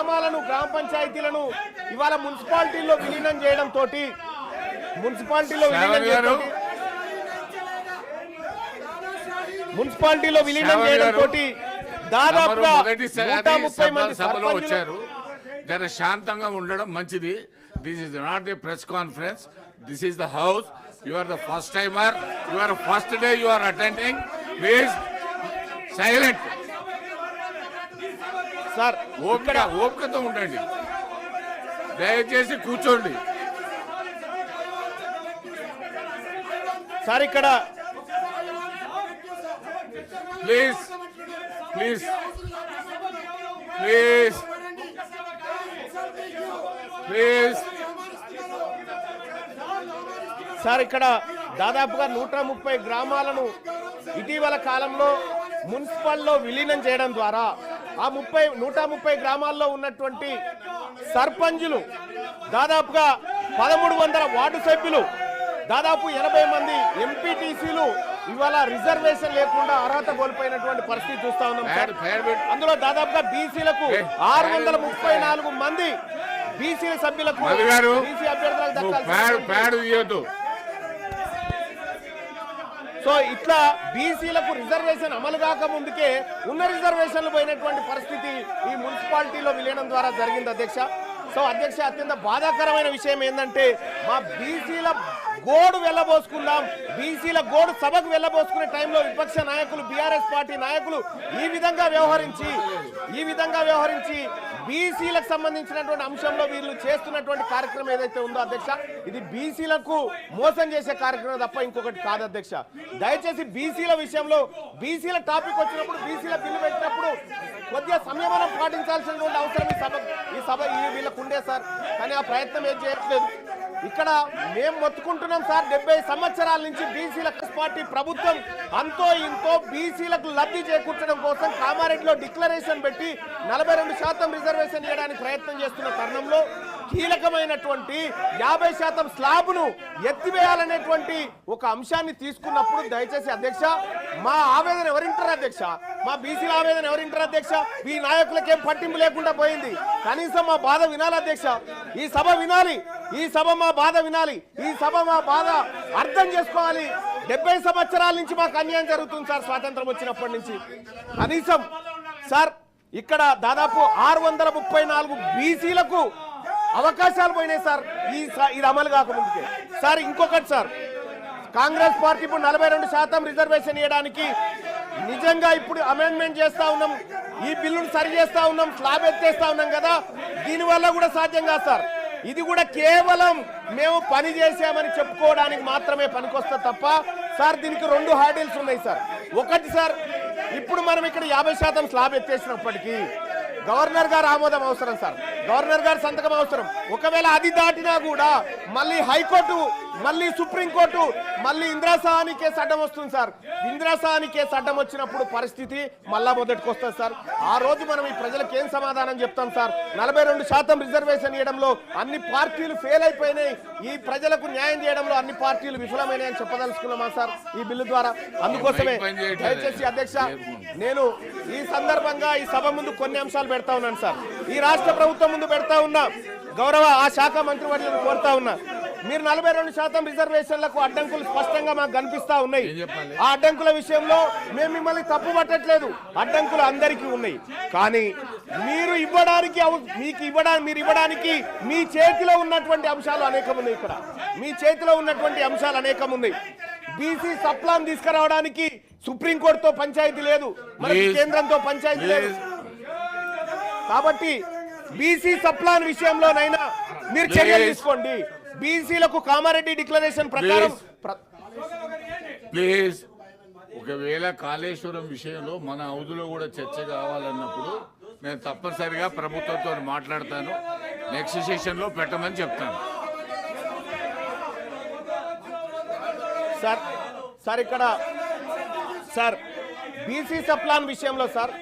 గ్రామాలను గ్రామ పంచాయతీలను ఇవాళ మున్సిపాలిటీలో విలీనం చేయడం తోటి మున్సిపాలిటీలో విలీనం చేయడం తోటి దాదాపుగా 130 మంది సభలో వచ్చారు. జర శాంతంగా ఉండడం మంచిది. This is not a press conference, this is the house. You are the first timer, you are first day you are attending. Please silent sir. ఓపికతో ఉండండి, దయచేసి కూర్చోండి సార్. ఇక్కడ please please please please sir, ఇక్కడ దాదాపుగా 130 గ్రామాలను ఇటీవల కాలంలో మున్సిపల్లో విలీనం చేయడం ద్వారా ఆ 130 గ్రామాల్లో ఉన్నటువంటి సర్పంచులు, దాదాపుగా 1300 వార్డు సభ్యులు, దాదాపు 80 మంది ఎంపీటీసీలు ఇవాళ రిజర్వేషన్ లేకుండా అర్హత కోల్పోయినటువంటి పరిస్థితి చూస్తా ఉన్నాం సార్. అందులో దాదాపుగా బీసీలకు 634 మంది బీసీ సభ్యులకు బీసీ అభ్యర్థులకు దక్కాలి. సో ఇట్లా బీసీలకు రిజర్వేషన్ అమలు కాక ముందుకే ఉన్న రిజర్వేషన్లు పోయినటువంటి పరిస్థితి ఈ మున్సిపాలిటీలో విలీనం ద్వారా జరిగింది అధ్యక్ష. సో అధ్యక్ష, అత్యంత బాధాకరమైన విషయం ఏంటంటే మా బీసీల గోడు వెళ్ళబోసుకుందాం, బీసీల గోడు సభకు వెళ్ళబోసుకునే టైంలో విపక్ష నాయకులు, బీఆర్ఎస్ పార్టీ నాయకులు ఈ విధంగా వ్యవహరించి బీసీలకు సంబంధించినటువంటి అంశంలో వీళ్ళు చేస్తున్నటువంటి కార్యక్రమం ఏదైతే ఉందో అధ్యక్ష, ఇది బీసీలకు మోసం చేసే కార్యక్రమం తప్ప ఇంకొకటి కాదు అధ్యక్ష. దయచేసి బీసీల విషయంలో, బీసీల టాపిక్ వచ్చినప్పుడు, బీసీల బిల్లు పెట్టినప్పుడు కొద్దిగా సంయమనం పాటించాల్సినటువంటి అవసరం ఈ సభ వీళ్ళకు ఉండే సార్. కానీ ఆ ప్రయత్నం ఏం చేయట్లేదు. ఇక్కడ మేము మొత్తుకుంటున్నాం సార్, 70 సంవత్సరాల నుంచి బీసీల పార్టీ ప్రభుత్వం అంతో ఇంతో బీసీలకు లబ్ధి చేకూర్చడం కోసం కామారెడ్డిలో డిక్లరేషన్ పెట్టి 42% రిజర్వేషన్ ఇవ్వడానికి ప్రయత్నం చేస్తున్న తరుణంలో కీలకమైనటువంటి 50% స్లాబ్ను ఎత్తివేయాలనేటువంటి ఒక అంశాన్ని తీసుకున్నప్పుడు దయచేసి అధ్యక్ష, మా ఆవేదన ఎవరింటారు అధ్యక్ష? మా బీసీల ఆవేదన ఎవరింటారు అధ్యక్ష? ఈ నాయకులకేం పట్టింపు లేకుండా పోయింది. కనీసం మా బాధ వినాలి అధ్యక్ష. ఈ సభ వినాలి, ఈ సభ మా బాధ వినాలి, ఈ సభ మా బాధ అర్థం చేసుకోవాలి. 70 సంవత్సరాల నుంచి మాకు అన్యాయం జరుగుతుంది సార్, స్వాతంత్రం వచ్చినప్పటి నుంచి. కనీసం సార్ ఇక్కడ దాదాపు 634 బీసీలకు అవకాశాలు పోయినాయి సార్ ఇది అమలు కాకముందుకే. సార్ ఇంకొకటి సార్, కాంగ్రెస్ పార్టీ ఇప్పుడు 42% రిజర్వేషన్ ఇవ్వడానికి నిజంగా ఇప్పుడు అమెండ్మెంట్ చేస్తా ఉన్నాం, ఈ బిల్లును సరి చేస్తా ఉన్నాం, స్లాబ్ ఎత్తేస్తా ఉన్నాం కదా, దీనివల్ల కూడా సాధ్యం కాదు సార్. ఇది కూడా కేవలం మేము పని చేసామని చెప్పుకోవడానికి మాత్రమే పనికొస్తా తప్ప సార్ దీనికి 2 హార్డిల్స్ ఉన్నాయి సార్. ఒకటి సార్, ఇప్పుడు మనం ఇక్కడ 50% స్లాబ్ ఎత్తేసినప్పటికీ గవర్నర్ గారు ఆమోదం అవసరం సార్, గవర్నర్ గారు సంతకం అవసరం. ఒకవేళ అది దాటినా కూడా మళ్ళీ హైకోర్టు, మళ్ళీ సుప్రీంకోర్టు, మళ్ళీ ఇందిరాసాని కేసు అడ్డం వస్తుంది సార్. ఇందిరాసాని కేసు అడ్డం వచ్చినప్పుడు పరిస్థితి మళ్ళా మొదటికి వస్తుంది సార్. ఆ రోజు మనం ఈ ప్రజలకు ఏం సమాధానం చెప్తాం సార్? 42% రిజర్వేషన్ ఇవ్వడంలో అన్ని పార్టీలు ఫెయిల్ అయిపోయినాయి, ఈ ప్రజలకు న్యాయం చేయడంలో అన్ని పార్టీలు విఫలమైనాయి అని చెప్పదలుచుకున్నామా సార్ ఈ బిల్లు ద్వారా? అందుకోసమే దయచేసి అధ్యక్ష, నేను ఈ సందర్భంగా ఈ సభ ముందు కొన్ని అంశాలు పెడతా ఉన్నాను సార్. ఈ రాష్ట్ర ప్రభుత్వం ముందు పెడతా ఉన్నా, గౌరవ ఆ శాఖ మంత్రివర్యులను కోరుతా ఉన్నా, మీరు 42% రిజర్వేషన్లకు అడ్డంకులు స్పష్టంగా మాకు కనిపిస్తా ఉన్నాయి. ఆ అడ్డంకుల విషయంలో మేము మిమ్మల్ని తప్పు పట్టట్లేదు, అడ్డంకులు అందరికీ ఉన్నాయి. కానీ మీరు ఇవ్వడానికి మీ చేతిలో ఉన్నటువంటి అంశాలు అనేకం ఉన్నాయి. ఇక్కడ మీ చేతిలో ఉన్నటువంటి అంశాలు అనేకం ఉన్నాయి. బీసీ సప్లాన్ తీసుకురావడానికి సుప్రీంకోర్టుతో పంచాయతీ లేదు, మనకి కేంద్రంతో పంచాయతీ లేదు. కాబట్టి బీసీ సప్లాన్ విషయంలోనైనా మీరు చర్యలు తీసుకోండి. బీసీలకు కామారెడ్డి డిక్లరేషన్ ప్రకారం ప్లీజ్. ఒకవేళ కాళేశ్వరం విషయంలో మన హౌదులో కూడా చర్చ కావాలన్నప్పుడు నేను తప్పనిసరిగా ప్రభుత్వంతో మాట్లాడతాను, నెక్స్ట్ సెషన్ లో పెట్టమని చెప్తాను సార్. ఇక్కడ సార్ బీసీ సప్లాన్ విషయంలో సార్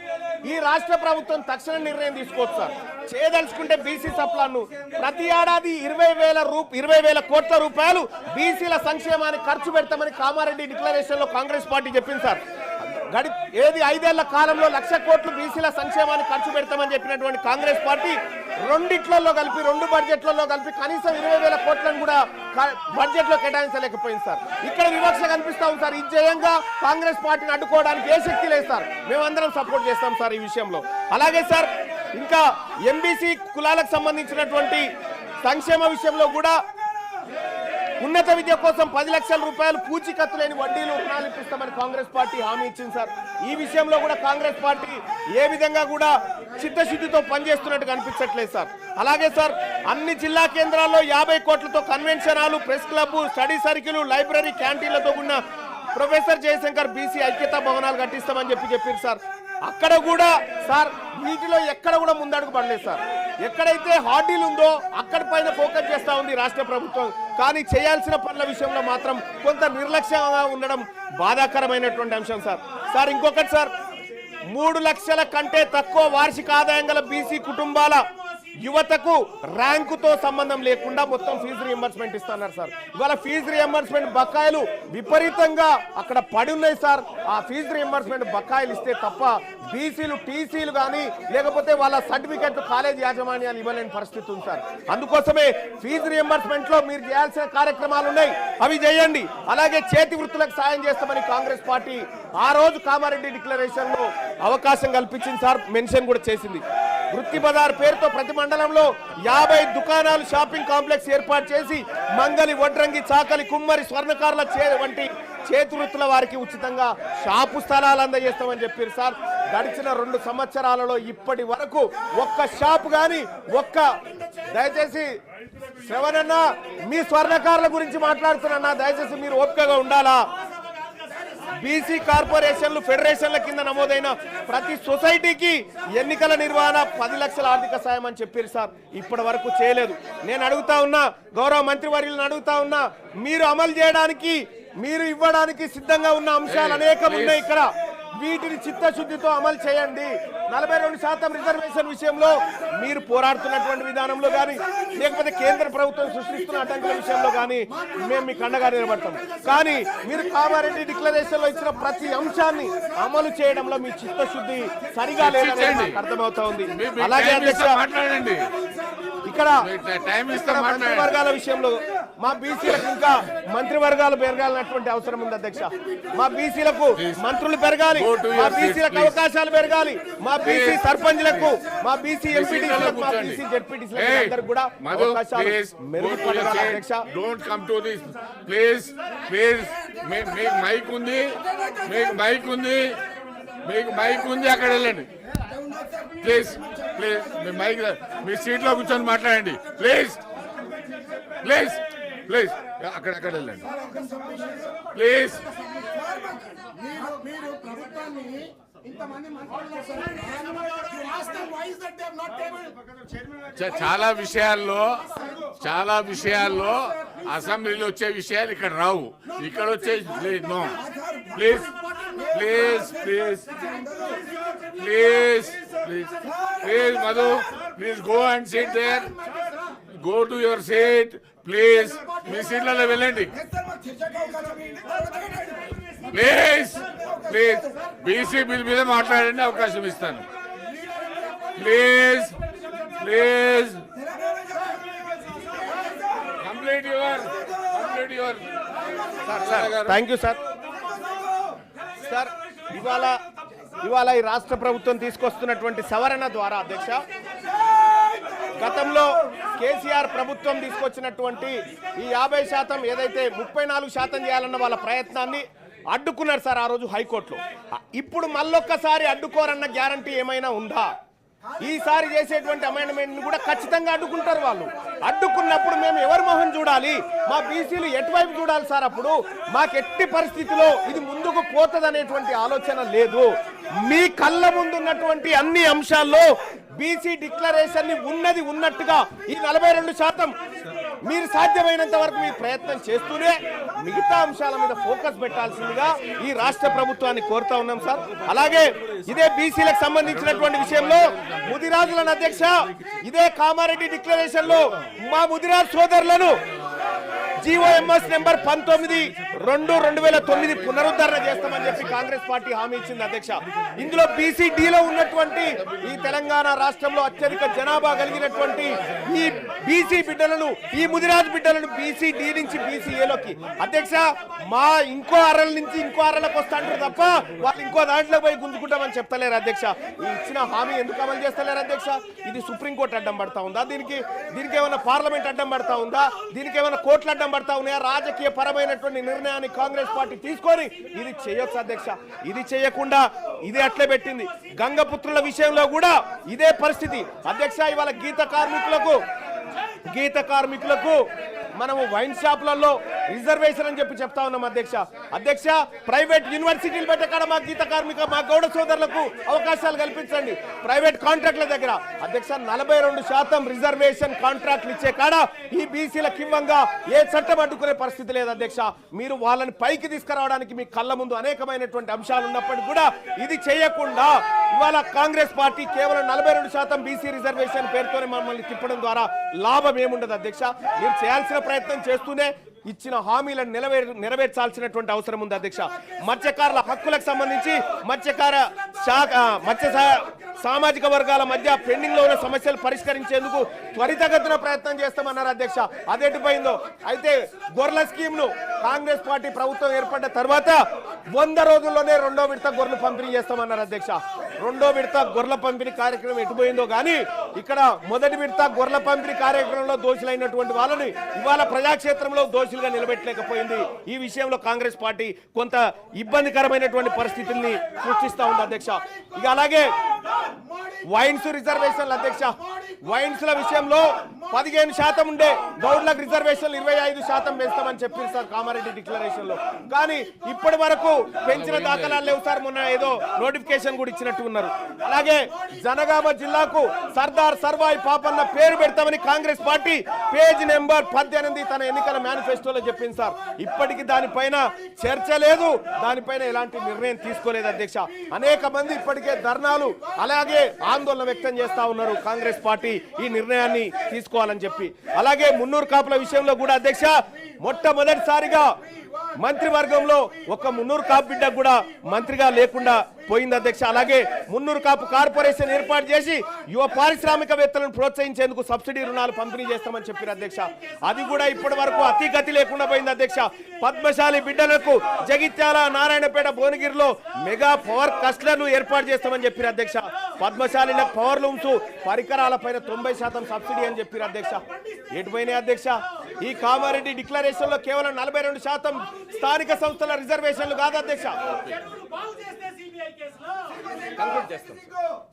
ఈ రాష్ట్ర ప్రభుత్వం తక్షణ నిర్ణయం తీసుకోవచ్చు సార్. చేయదలుచుకుంటే బీసీ సప్లాన్ ప్రతి ఏడాది 20,000 కోట్ల రూపాయలు బీసీల సంక్షేమానికి ఖర్చు పెడతామని కామారెడ్డి డిక్లరేషన్ లో కాంగ్రెస్ పార్టీ చెప్పింది సార్. ఏది 5 ఏళ్ల కాలంలో 1,00,000 కోట్లు బీసీల సంక్షేమాన్ని ఖర్చు పెడతామని చెప్పినటువంటి కాంగ్రెస్ పార్టీ రెండిట్లలో కలిపి 2 బడ్జెట్లలో కలిపి కనీసం 20,000 కోట్లను కూడా బడ్జెట్ లో కేటాయించలేకపోయింది సార్. ఇక్కడ వివక్ష కనిపిస్తా ఉంది సార్. ఈ జయంగా కాంగ్రెస్ పార్టీని అడ్డుకోవడానికి ఏ శక్తి లేదు సార్. మేమందరం సపోర్ట్ చేస్తాం సార్ ఈ విషయంలో. అలాగే సార్ ఇంకా ఎంబీసీ కులాలకు సంబంధించినటువంటి సంక్షేమ విషయంలో కూడా ఉన్నత విద్య కోసం 10 లక్షల రూపాయలు పూచీకత్తు లేని వడ్డీలు రుణాలు ఇప్పిస్తామని కాంగ్రెస్ పార్టీ హామీ ఇచ్చింది సార్. ఈ విషయంలో కూడా కాంగ్రెస్ పార్టీ ఏ విధంగా కూడా చిత్తశుద్ధితో పనిచేస్తున్నట్టు కనిపించట్లేదు సార్. అలాగే సార్ అన్ని జిల్లా కేంద్రాల్లో 50 కోట్లతో convention hall, press club, study circle, library, క్యాంటీన్లతో ఉన్న ప్రొఫెసర్ జయశంకర్ బీసీ ఐక్యతా భవనాలు కట్టిస్తామని చెప్పారు సార్. అక్కడ కూడా సార్ వీటిలో ఎక్కడ కూడా ముందడుగు పడలేదు సార్. ఎక్కడైతే హార్డీలు ఉందో అక్కడి పైన ఫోకస్ చేస్తా ఉంది రాష్ట్ర ప్రభుత్వం. కానీ చేయాల్సిన పనుల విషయంలో మాత్రం కొంత నిర్లక్ష్యంగా ఉండడం బాధాకరమైనటువంటి అంశం సార్. సార్ ఇంకొకటి సార్ 3 లక్షల కంటే తక్కువ వార్షిక ఆదాయం గల బీసీ కుటుంబాల యువతకు ర్యాంకుతో సంబంధం లేకుండా మొత్తం ఫీజు రియంబర్స్మెంట్ ఇస్తున్నారు సార్. ఇవాళ ఫీజు రియంబర్స్మెంట్ బకాయిలు విపరీతంగా అక్కడ పడి ఉన్నాయి సార్. ఆ ఫీజు రియంబర్స్మెంట్ బకాయిలు ఇస్తే తప్ప బీసీలు టీసీలు కానీ లేకపోతే వాళ్ళ సర్టిఫికెట్లు కాలేజ్ యాజమాన్యాలు ఇవ్వలేని పరిస్థితి ఉంది సార్. అందుకోసమే ఫీజు రియంబర్స్మెంట్ లో మీరు చేయాల్సిన కార్యక్రమాలు ఉన్నాయి, అవి చేయండి. అలాగే చేతి వృత్తులకు సాయం చేస్తామని కాంగ్రెస్ పార్టీ ఆ రోజు కామారెడ్డి డిక్లరేషన్ లో అవకాశం కల్పించింది సార్. మెన్షన్ కూడా చేసింది. వృత్తి బజార్ పేరుతో ప్రతి మండలంలో 50 దుకాణాలు, షాపింగ్ కాంప్లెక్స్ ఏర్పాటు చేసి మంగలి, వడ్రంగి, చాకలి, కుమ్మరి, స్వర్ణకారుల వంటి చేతి వృత్తుల వారికి ఉచితంగా షాపు స్థలాలు అందజేస్తామని చెప్పారు సార్. గడిచిన 2 సంవత్సరాలలో ఇప్పటి వరకు ఒక్క షాపు కానీ దయచేసి శ్రవణన్న మీ స్వర్ణకారుల గురించి మాట్లాడుతున్నా, దయచేసి మీరు ఓపికగా ఉండాలా. బీసీ కార్పొరేషన్లు, ఫెడరేషన్ల కింద నమోదైన ప్రతి సొసైటీకి ఎన్నికల నిర్వహణ 10 లక్షల ఆర్థిక సాయం అని చెప్పారు సార్. ఇప్పటి వరకు చేయలేదు. నేను అడుగుతా ఉన్నా, గౌరవ మంత్రివర్యులను అడుగుతా ఉన్నా, మీరు అమలు చేయడానికి, మీరు ఇవ్వడానికి సిద్ధంగా ఉన్న అంశాలు అనేకం ఉన్నాయి ఇక్కడ. వీటిని చిత్తశుద్ధితో అమలు చేయండి. 42% రిజర్వేషన్ విషయంలో మీరు పోరాడుతున్నటువంటి విధానంలో కానీ లేకపోతే కేంద్ర ప్రభుత్వం సృష్టిస్తున్న అడ్డంకుల విషయంలో కానీ మేము మీకు అండగా నిలబడతాం. కానీ మీరు కామారెడ్డి డిక్లరేషన్ లో ఇచ్చిన ప్రతి అంశాన్ని అమలు చేయడంలో మీ చిత్తశుద్ధి సరిగా లేదని అర్థమవుతా ఉంది. అలాగే అధ్యక్ష ఇక్కడ మంత్రివర్గాల విషయంలో మా బీసీలకు ఇంకా మంత్రివర్గాలు పెరగాలన్నటువంటి అవసరం ఉంది అధ్యక్ష. మా బీసీలకు మంత్రులు పెరగాలి, మా బీసీలకు అవకాశాలు పెరగాలి, మా బీసీ సర్పంచ్లకు, మా బీసీ ఎంపీటీసీలకు, మా బీసీ జెడ్పీటీసీలకు అందరికి కూడా అవకాశాలు మెరుగుపడాలి అధ్యక్ష. Don't come to this please. మీకు మైక్ ఉంది, మీకు మైక్ ఉంది, అక్కడ వెళ్ళండి ప్లీజ్. మీ మైక్ మీ సీట్లో కూర్చొని మాట్లాడండి ప్లీజ్. అక్కడ వెళ్ళండి ప్లీజ్. చాలా విషయాల్లో అసెంబ్లీలో వచ్చే విషయాలు ఇక్కడ రావు, ఇక్కడ వచ్చే no. Please Madhu, please go and sit there. Go to your seat please. మీ సీట్లలో వెళ్ళండి ప్లీజ్. బీసీ బిల్ మీద మాట్లాడండి, అవకాశం ఇస్తాను please. Complete your thank you sir. Sir ఇవాళ ఈ రాష్ట్ర ప్రభుత్వం తీసుకొస్తున్నటువంటి సవరణ ద్వారా అధ్యక్ష, గతంలో కేసీఆర్ ప్రభుత్వం తీసుకొచ్చినటువంటి ఈ 50% ఏదైతే 34% చేయాలన్న వాళ్ళ ప్రయత్నాన్ని అడ్డుకున్నారు సార్ ఆ రోజు హైకోర్టులో. ఇప్పుడు మళ్ళొక్కసారి అడ్డుకోరన్న గ్యారంటీ ఏమైనా ఉందా? ఈసారి చేసేటువంటి అమెండ్మెంట్ కూడా ఖచ్చితంగా అడ్డుకుంటారు వాళ్ళు. అడ్డుకున్నప్పుడు మేము ఎవరి మొహం చూడాలి? మా బీసీలు ఎటువైపు చూడాలి సార్? అప్పుడు మాకు ఎట్టి పరిస్థితిలో ఇది ముందుకు పోతుందనేటువంటి ఆలోచన లేదు. మీ కళ్ళ ముందు ఉన్నటువంటి అన్ని అంశాల్లో బీసీ డిక్లరేషన్ ని ఉన్నది ఉన్నట్టుగా ఈ 42% మీరు సాధ్యమైనంత వరకు మీ ప్రయత్నం చేస్తూనే మిగతా అంశాల మీద ఫోకస్ పెట్టాల్సిందిగా ఈ రాష్ట్ర ప్రభుత్వాన్ని కోరుతా ఉన్నాం సార్. అలాగే ఇదే బీసీలకు సంబంధించినటువంటి విషయంలో ముదిరాజులను అధ్యక్ష, ఇదే కామారెడ్డి డిక్లరేషన్ లో మా ముదిరాజ్ సోదరులను జీవోఎంఎస్ నెంబర్ 19 2009 పునరుద్ధరణ చేస్తామని చెప్పి కాంగ్రెస్ పార్టీ హామీ ఇచ్చింది అధ్యక్ష. ఇందులో BCDలో ఉన్నటువంటి ఈ తెలంగాణ రాష్ట్రంలో అత్యధిక జనాభా కలిగినటువంటి ఈ BC బిడ్డలను, ఈ ముదిరాజు బిడ్డలను BCD నుంచి BCAలోకి అధ్యక్ష మా ఇంకో అరల నుంచి ఇంకో అరలకు వస్తాంటారు తప్ప వాళ్ళు ఇంకో దాంట్లో పోయి గుంజుకుంటామని చెప్తలేరు అధ్యక్ష. ఈ ఇచ్చిన హామీ ఎందుకు అమలు చేస్తలేరు అధ్యక్ష? ఇది సుప్రీంకోర్టు అడ్డం పడతా ఉందా? దీనికి ఏమైనా పార్లమెంట్ అడ్డం పడతా ఉందా? దీనికి ఏమైనా కోర్టులు అడ్డం పడతా ఉన్నాయా? రాజకీయ పరమైనటువంటి నిర్ణయాన్ని కాంగ్రెస్ పార్టీ తీసుకొని ఇది చేయొచ్చు అధ్యక్ష. ఇది చేయకుండా ఇది అట్లే పెట్టింది. గంగపుత్రుల విషయంలో కూడా ఇదే పరిస్థితి అధ్యక్ష. ఇవాళ గీత కార్మికులకు మనము వైన్ షాపులలో రిజర్వేషన్ అని చెప్పి చెప్తా ఉన్నాం అధ్యక్ష. ప్రైవేట్ యూనివర్సిటీలు పెట్టే కాడ మా గీత కార్మిక, మా గౌడ సోదరులకు అవకాశాలు కల్పించండి. ప్రైవేట్ కాంట్రాక్ట్ల దగ్గర అధ్యక్ష 42% రిజర్వేషన్ కాంట్రాక్ట్లు ఇచ్చే కాడ ఈ బీసీలకు ఇవ్వంగా ఏ చట్టం అడ్డుకునే పరిస్థితి లేదు అధ్యక్ష. మీరు వాళ్ళని పైకి తీసుకురావడానికి మీ కళ్ళ ముందు అనేకమైనటువంటి అంశాలు ఉన్నప్పటికీ కూడా ఇది చేయకుండా ఇవాళ కాంగ్రెస్ పార్టీ కేవలం 42% బీసీ రిజర్వేషన్ పేరుతోనే మమ్మల్ని తిప్పడం ద్వారా లాభం ఏముండదు అధ్యక్ష. మీరు చేయాల్సిన ప్రయత్నం చేస్తూనే ఇచ్చిన హామీలను నెరవేర్చాల్సినటువంటి అవసరం ఉంది అధ్యక్ష. మత్స్యకారుల హక్కులకు సంబంధించి మత్స్య సామాజిక వర్గాల మధ్య పెండింగ్ లో ఉన్న సమస్యలు పరిష్కరించేందుకు త్వరితగతిన ప్రయత్నం చేస్తామన్నారు అధ్యక్ష. అదెటుపోయిందో అయితే గొర్రెల స్కీమ్ ను కాంగ్రెస్ పార్టీ ప్రభుత్వం ఏర్పడ్డ తర్వాత 100 రోజుల్లోనే 2వ విడత గొర్రెలు పంపిణీ చేస్తామన్నారు అధ్యక్ష. 2వ విడత గొర్రెల పంపిణీ కార్యక్రమం ఎటుపోయిందో కానీ ఇక్కడ మొదటి విడత గొర్రెల పంపిణీ కార్యక్రమంలో దోషులైనటువంటి వాళ్ళని ఇవాళ ప్రజాక్షేత్రంలో దోషులుగా నిలబెట్టలేకపోయింది. ఈ విషయంలో కాంగ్రెస్ పార్టీ కొంత ఇబ్బందికరమైనటువంటి పరిస్థితుల్ని సృష్టిస్తా ఉంది అధ్యక్ష. ఇక అలాగే వైన్స్ రిజర్వేషన్లు అధ్యక్ష. వైన్స్ ల విషయంలో 15% ఉండే గౌడ్లకు రిజర్వేషన్లు 25% పెంచుతామని చెప్పారు సార్ కామారెడ్డి డిక్లరేషన్ లో. కానీ ఇప్పటి వరకు పెంచిన దాఖలాలు లేవు సార్. మొన్న ఏదో నోటిఫికేషన్ కూడా ఇచ్చినట్టు ఉన్నారు. అలాగే జనగామ జిల్లాకు సర్దార్ సర్వాయి పాపన్న పేరు పెడతామని కాంగ్రెస్ పార్టీ పేజ్ నెంబర్ 18 తన ఎన్నికల మేనిఫెస్టోలో చెప్పింది సార్. ఇప్పటికీ దానిపైన చర్చ లేదు, దానిపైన ఎలాంటి నిర్ణయం తీసుకోలేదు అధ్యక్ష. అనేక మంది ఇప్పటికే ధర్నాలు అలాగే ఆందోళన వ్యక్తం చేస్తా ఉన్నారు కాంగ్రెస్ పార్టీ ఈ నిర్ణయాన్ని తీసుకోవాలని చెప్పి. అలాగే మున్నూరు కాపుల విషయంలో కూడా అధ్యక్ష మొట్టమొదటిసారిగా మంత్రివర్గంలో ఒక మున్నూరు కాపు బిడ్డ కూడా మంత్రిగా లేకుండా పోయింది అధ్యక్ష. అలాగే మున్నూరు కాపు కార్పొరేషన్ ఏర్పాటు చేసి యువ పారిశ్రామికవేత్తలను ప్రోత్సహించేందుకు సబ్సిడీ రుణాలు పంపిణీ చేస్తామని చెప్పారు అధ్యక్ష. అది కూడా ఇప్పటి వరకు అతిగతి లేకుండా పోయింది అధ్యక్ష. పద్మశాలి బిడ్డలకు జగిత్యాల, నారాయణపేట, భువనగిరిలో మెగా పవర్ కస్టర్లు ఏర్పాటు చేస్తామని చెప్పారు అధ్యక్ష. పద్మశాలిల పవర్ లూమ్స్ పరికరాల పైన 90% సబ్సిడీ అని చెప్పారు అధ్యక్ష. ఎటుపోయినాయి అధ్యక్ష? ఈ కామారెడ్డి డిక్లరేషన్ లో కేవలం 42% స్థానిక సంస్థల రిజర్వేషన్లు కాదు అధ్యక్ష.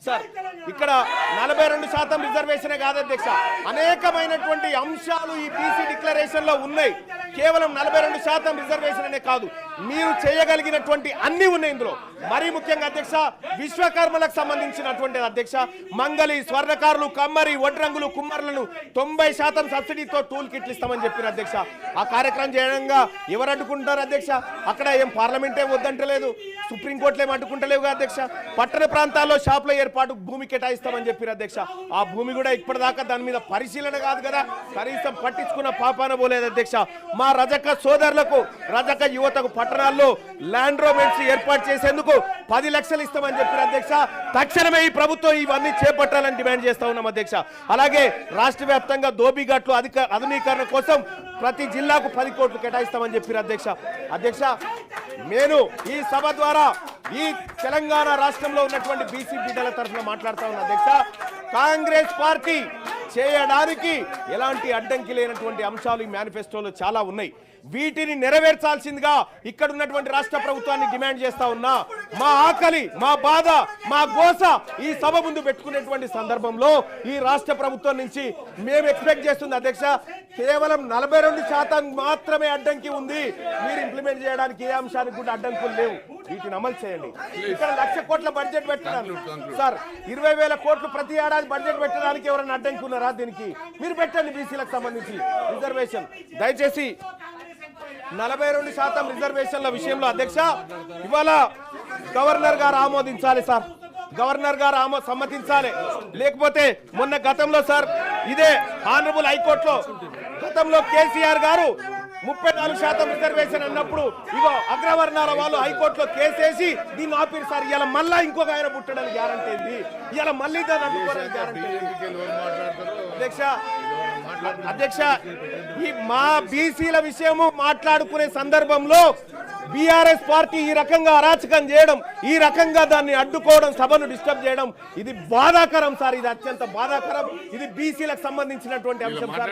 సార్ ఇక్కడ 42% రిజర్వేషన్ కాదు అధ్యక్ష. అనేకమైనటువంటి అంశాలు ఈ బీసీ డిక్లరేషన్ లో ఉన్నాయి. కేవలం 42% రిజర్వేషన్ అనే కాదు, మీరు చేయగలిగినటువంటి అన్ని ఉన్నాయి ఇందులో. మరీ ముఖ్యంగా అధ్యక్ష విశ్వకర్మలకు సంబంధించినటువంటి అధ్యక్ష మంగళి, స్వర్ణకారులు, కమ్మరి, వడ్రంగులు, కుమ్మరులను 90% సబ్సిడీతో టూల్ కిట్లు ఇస్తామని చెప్పిన అధ్యక్ష. ఆ కార్యక్రమం చేయడంగా ఎవరు అడ్డుకుంటారు అధ్యక్ష? అక్కడ ఏం పార్లమెంటే వద్దంటలేదు, సుప్రీంకోర్టులు ఏం అడ్డుకుంటలేవు అధ్యక్ష. పట్టణ ప్రాంతాల్లో షాపుల ఏర్పాటు భూమి కేటాయిస్తామని చెప్పారు అధ్యక్ష. ఆ భూమి కూడా ఇప్పటిదాకా దాని మీద పరిశీలన కాదు కదా, కనీసం పట్టించుకున్న పాపాన పోలేదు అధ్యక్ష. మా రజక సోదరులకు, రజక యువతకు పట్టణాల్లో ల్యాండ్ రోమెంట్స్ ఏర్పాటు చేసేందుకు 10 లక్షలు ఇస్తామని చెప్పారు అధ్యక్ష. తక్షణమే ఈ ప్రభుత్వం ఇవన్నీ చేపట్టాలని డిమాండ్ చేస్తా ఉన్నాం అధ్యక్ష. అలాగే రాష్ట్ర వ్యాప్తంగా దోబిఘాట్లు ఆధునీకరణ కోసం ప్రతి జిల్లాకు 10 కోట్లు కేటాయిస్తామని చెప్పారు అధ్యక్ష. నేను ఈ సభ ద్వారా ఈ తెలంగాణ రాష్ట్రంలో ఉన్నటువంటి బీసీ బిడ్డల తరఫున మాట్లాడుతా ఉన్నా అధ్యక్ష. కాంగ్రెస్ పార్టీ చేయడానికి ఎలాంటి అడ్డంకి లేనటువంటి అంశాలు ఈ మేనిఫెస్టోలో చాలా ఉన్నాయి. వీటిని నెరవేర్చాల్సిందిగా ఇక్కడ ఉన్నటువంటి రాష్ట్ర ప్రభుత్వాన్ని డిమాండ్ చేస్తా ఉన్నా. మా ఆకలి, మా బాధ, మా గోస ఈ సభ ముందు పెట్టుకునేటువంటి సందర్భంలో ఈ రాష్ట్ర ప్రభుత్వం నుంచి మేము ఎక్స్పెక్ట్ చేస్తుంది అధ్యక్ష, కేవలం 42% మాత్రమే అడ్డంకి ఉంది. మీరు ఇంప్లిమెంట్ చేయడానికి ఏ అంశానికి కూడా అడ్డంకులు లేవు. వీటిని అమలు చేయండి. ఇక్కడ 1,00,000 కోట్ల బడ్జెట్ పెట్టడానికి సార్ 20,000 కోట్లు ప్రతి ఏడాది బడ్జెట్ పెట్టడానికి ఎవరైనా అడ్డంకి ఉన్నారా? దీనికి మీరు పెట్టండి. బీసీలకు సంబంధించి రిజర్వేషన్ దయచేసి 42% రిజర్వేషన్ల విషయంలో అధ్యక్ష ఇవాళ గవర్నర్ గారు ఆమోదించాలి సార్. గవర్నర్ గారు సమ్మతించాలి. లేకపోతే మొన్న గతంలో సార్ ఇదే ఆనరబుల్ హైకోర్టులో గతంలో కేసీఆర్ గారు 34% రిజర్వేషన్ అన్నప్పుడు ఇగో అగ్రవర్ణాల వాళ్ళు హైకోర్టులో కేసేసి దీన్ని ఆపిరు సార్. ఇలా మళ్ళా ఇంకొక ఆయన పుట్టడానికి గ్యారంటీ ఏంది? ఇలా మళ్ళీ దాన్ని అడ్డుకోవడానికి గ్యారంటీ అధ్యక్ష ఈ మా బీసీల విషయము మాట్లాడుకునే సందర్భంలో బీఆర్ఎస్ పార్టీ ఈ రకంగా అరాచకం చేయడం, ఈ రకంగా దాన్ని అడ్డుకోవడం, సభను డిస్టర్బ్ చేయడం ఇది బాధాకరం సార్. ఇది అత్యంత బాధాకరం. ఇది బీసీలకు సంబంధించినటువంటి అంశం సార్.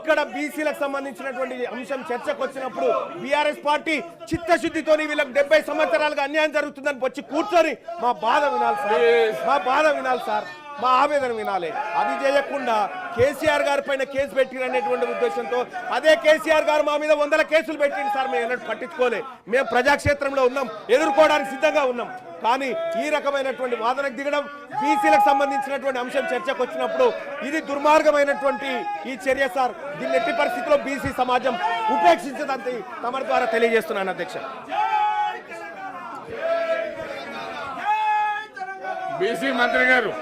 ఇక్కడ బీసీలకు సంబంధించినటువంటి అంశం చర్చకు వచ్చినప్పుడు బీఆర్ఎస్ పార్టీ చిత్తశుద్ధితో వీళ్ళకి 70 సంవత్సరాలుగా అన్యాయం జరుగుతుందని వచ్చి కూర్చొని మా బాధ వినాలి సార్, మా ఆవేదన వినాలి. అది చేయకుండా కేసీఆర్ గారి పైన కేసు పెట్టిరనేటువంటి ఉద్దేశంతో అదే కేసీఆర్ గారు మా మీద 100 కేసులు పెట్టింది సార్. మేము ఎన్నడూ పట్టించుకోలే. మేము ప్రజాక్షేత్రంలో ఉన్నాం, ఎదుర్కోవడానికి సిద్ధంగా ఉన్నాం. కానీ ఈ రకమైనటువంటి వాదనకు దిగడం, బీసీలకు సంబంధించినటువంటి అంశం చర్చకు వచ్చినప్పుడు ఇది దుర్మార్గమైనటువంటి ఈ చర్య సార్. దీన్ని ఎట్టి పరిస్థితిలో బీసీ సమాజం ఉపేక్షించదంతే తమ ద్వారా తెలియజేస్తున్నాను అధ్యక్ష. బీసీ మంత్రి గారు.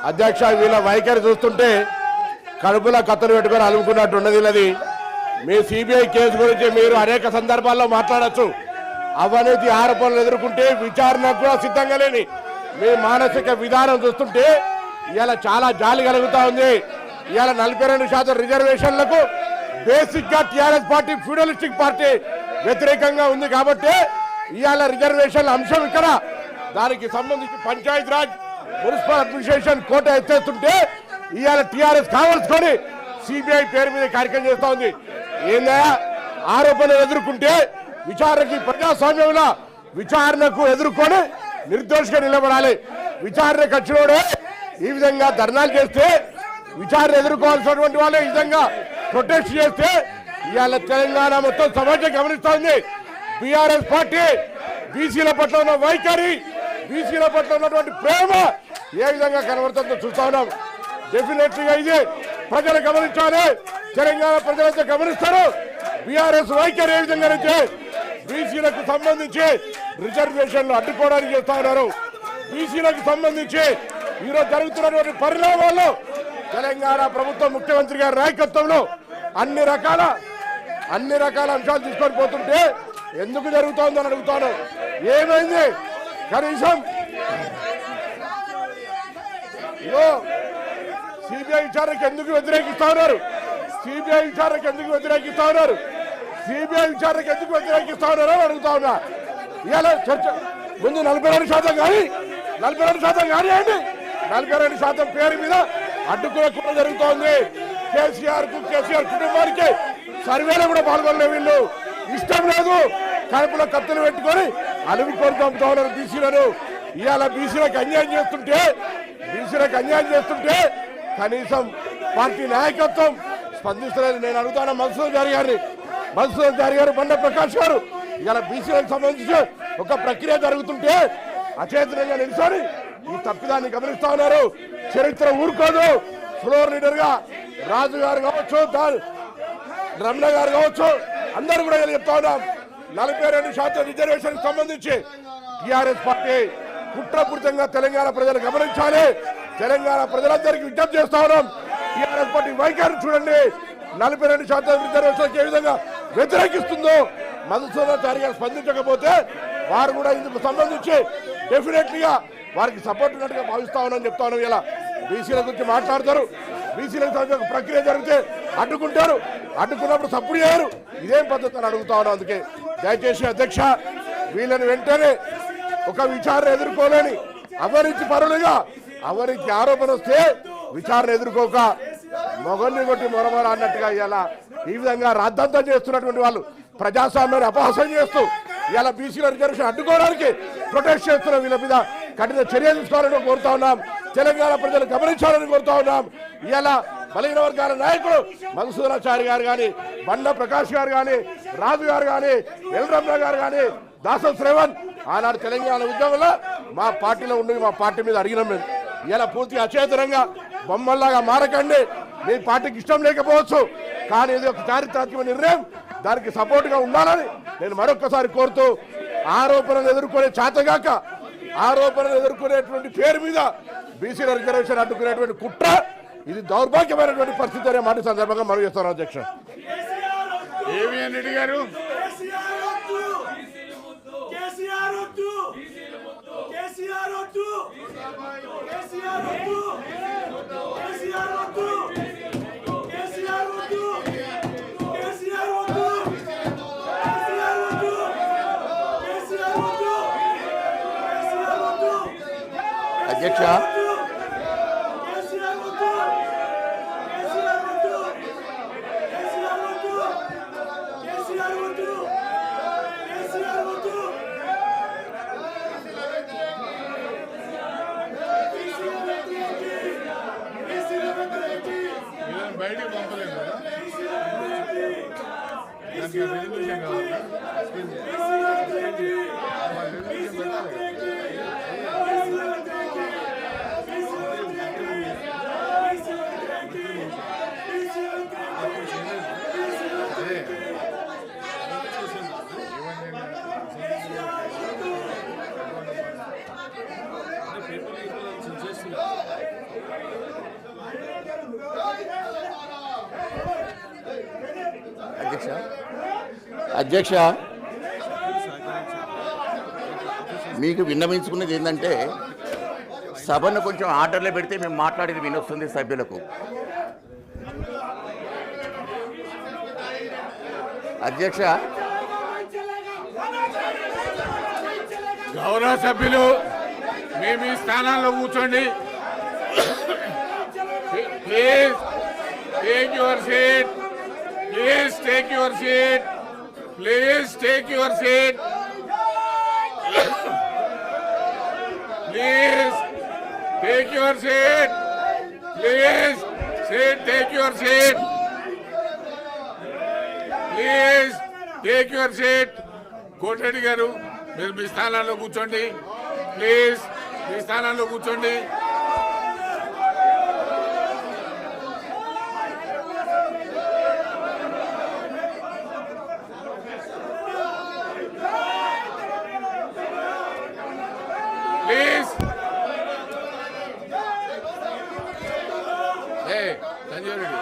అధ్యక్ష వీళ్ళ వైఖరి చూస్తుంటే కడుపులో కత్తలు పెట్టుకొని అలుముకున్నట్టు ఉన్నది. వీళ్ళది మీ సిబిఐ కేసు గురించి మీరు అనేక సందర్భాల్లో మాట్లాడచ్చు. అవినీతి ఆరోపణలు ఎదుర్కొంటే విచారణకు కూడా సిద్ధంగా లేని మీ మానసిక విధానం చూస్తుంటే ఇవాళ చాలా జాలి కలుగుతా ఉంది. ఇవాళ 42% రిజర్వేషన్లకు బేసిక్ గా టీఆర్ఎస్ పార్టీ ఫ్యూడలిస్టిక్ పార్టీ వ్యతిరేకంగా ఉంది కాబట్టి ఇవాళ రిజర్వేషన్ల అంశం ఇక్కడ దానికి సంబంధించి పంచాయతీ రాజ్ మున్సిపల్ అడ్మినిస్ట్రేషన్ కోట ఎత్తేస్తుంటే ఇవాళ టీఆర్ఎస్ కావాల్సుకొని సిబిఐ పేరు మీద కార్యక్రమం చేస్తా ఉంది. ఏందా ఆరోపణలు ఎదుర్కొంటే విచారణకి ప్రజాస్వామ్యంలో విచారణకు ఎదుర్కొని నిర్దోషిగా నిలబడాలి. విచారణకు వచ్చినోడే ఈ విధంగా ధర్నాలు చేస్తే విచారణ ఎదుర్కోవాల్సినటువంటి వాళ్ళు ఈ విధంగా ప్రొటెస్ట్ చేస్తే ఇవాళ తెలంగాణ మొత్తం సమాజం గమనిస్తా ఉంది. బీఆర్ఎస్ పార్టీ బీసీల పట్ల ఉన్న వైఖరి, బీసీల పట్ల ఉన్నటువంటి ప్రేమ ఏ విధంగా కనబడుతుందో చూస్తా ఉన్నాం. డెఫినెట్లీగా ఇది ప్రజలు గమనించాలి. తెలంగాణ ప్రజలంతా గమనిస్తారు. బీఆర్ఎస్ వైఖరి ఏ విధంగా అయితే బీసీలకు సంబంధించి రిజర్వేషన్లు అడ్డుకోవడానికి చేస్తా ఉన్నారు. బీసీలకు సంబంధించి ఈరోజు జరుగుతున్నటువంటి పరిణామాల్లో తెలంగాణ ప్రభుత్వం ముఖ్యమంత్రి గారి నాయకత్వంలో అన్ని రకాల అంశాలు తీసుకొని పోతుంటే ఎందుకు జరుగుతోందని అడుగుతాను. ఏమైంది? కనీసం సిబిఐ విచారణకు ఎందుకు వ్యతిరేకిస్తా ఉన్నారు? సిబిఐ విచారణకు ఎందుకు వ్యతిరేకిస్తా ఉన్నారు అని అడుగుతా ఉన్నా. ఇవాళ చర్చ ముందు 42% కానీ 42% కానివ్వండి, 42% పేరు మీద అడ్డుకునే కూడా జరుగుతోంది. కేసీఆర్ కుటుంబానికి సర్వేలో కూడా పాల్గొనలే. వీళ్ళు ఇష్టం లేదు, కడుపులో కత్తులు పెట్టుకొని అలుముకొని చంపుతా ఉన్నారు బీసీలను. ఇవాళ బీసీలకు అన్యాయం చేస్తుంటే కనీసం పార్టీ నాయకత్వం స్పందిస్తలేదు. నేను అడుగుతాను మధుసూదన్ చారి గారు, బండ ప్రకాష్ గారు, ఇవాళ బీసీలకు సంబంధించి ఒక ప్రక్రియ జరుగుతుంటే అచేతనంగా నిలిచారు. ఈ తప్పిదాన్ని గమనిస్తా ఉన్నారు. చరిత్ర ఊరుకోదు. ఫ్లోర్ లీడర్ గా రాజు గారు కావచ్చు, రమణ గారు కావచ్చు, అందరూ కూడా చెప్తా ఉన్నాం. 42% రిజర్వేషన్ సంబంధించి టీఆర్ఎస్ పార్టీ కుట్రపూరితంగా తెలంగాణ ప్రజలు గమనించాలి. తెలంగాణ ప్రజలందరికీ విజ్ఞప్తి చేస్తా ఉన్నాం. టీఆర్ఎస్ పార్టీ వైఖరి చూడండి. 42% రిజర్వేషన్ ఏ విధంగా వ్యతిరేకిస్తుందో మధుసూదన్ చారి గారు స్పందించకపోతే వారు కూడా ఇందుకు సంబంధించి డెఫినెట్లీగా వారికి సపోర్ట్ ఉన్నట్టుగా భావిస్తా ఉన్నామని చెప్తా ఉన్నాం. ఇలా బీసీల గురించి మాట్లాడతారు. బీసీలకు ప్రక్రియ జరిగితే అడ్డుకున్నప్పుడు సపోర్ట్ చేయరు. ఇదేం పద్ధతి అని అడుగుతా ఉన్నాం. అందుకే దయచేసి అధ్యక్ష వీళ్ళని వెంటనే ఒక విచారణ ఎదుర్కోలేని అవినీతి పరులుగా అవినీతి ఆరోపణ వస్తే విచారణ ఎదుర్కోక మొగల్ని కొట్టి మొరమొర అన్నట్టుగా ఇలా ఈ విధంగా రాద్ధాంతం చేస్తున్నటువంటి వాళ్ళు ప్రజాస్వామ్యాన్ని అపహాసం చేస్తూ ఇలా బీసీల రిజర్వేషన్ అడ్డుకోవడానికి ప్రొటెస్ట్ చేస్తున్న వీళ్ళ మీద కఠిన చర్య తీసుకోవాలని కోరుతా ఉన్నాం. తెలంగాణ ప్రజలు గమనించాలని కోరుతా ఉన్నాం. ఇలా బలహీన వర్గాల నాయకులు మధుసూదన్ చారి గారు కానీ, బండ ప్రకాష్ గారు కానీ, రాజు గారు కానీ, ఎల్ రమణ గారు కానీ, దాసం శ్రేవన్ ఆనాడు తెలంగాణ ఉద్యమంలో మా పార్టీలో ఉండి మా పార్టీ మీద అడిగినాం. మేము ఇలా పూర్తిగా అచేతనంగా బొమ్మల్లాగా మారకండి. మీ పార్టీకి ఇష్టం లేకపోవచ్చు, కానీ ఇది ఒక చారిత్రాత్మక నిర్ణయం. దానికి సపోర్ట్గా ఉండాలని నేను మరొక్కసారి కోరుతూ, ఆరోపణలు ఎదుర్కొనే చేతగాక ఆరోపణలు ఎదుర్కొనేటువంటి పేరు మీద బీసీల రిజర్వేషన్ అడ్డుకునేటువంటి కుట్ర ఇది దౌర్భాగ్యమైనటువంటి పరిస్థితి అనే మాట సందర్భంగా మనం చేస్తున్నారు అధ్యక్ష. ఏవిఎన్ రెడ్డి గారు అధ్యక్ష బయటికి పంపలేదు కదా దానికి రెజల్యూషన్ కావాలి. అధ్యక్ష మీకు విన్నవించుకున్నది ఏంటంటే సభను కొంచెం ఆర్డర్లో పెడితే మేము మాట్లాడేది వినొస్తుంది సభ్యులకు. అధ్యక్ష గౌరవ సభ్యులు మీ స్థానాల్లో కూర్చోండి. Please take your seat. Please take your seat. Please take your seat. Please take your seat. Please take your seat. Please take your seat. Kotireddy గారు మీరు మీ స్థానాల్లో కూర్చోండి. ప్లీజ్ మీ స్థానాల్లో కూర్చోండి. Please Sanjeev Reddy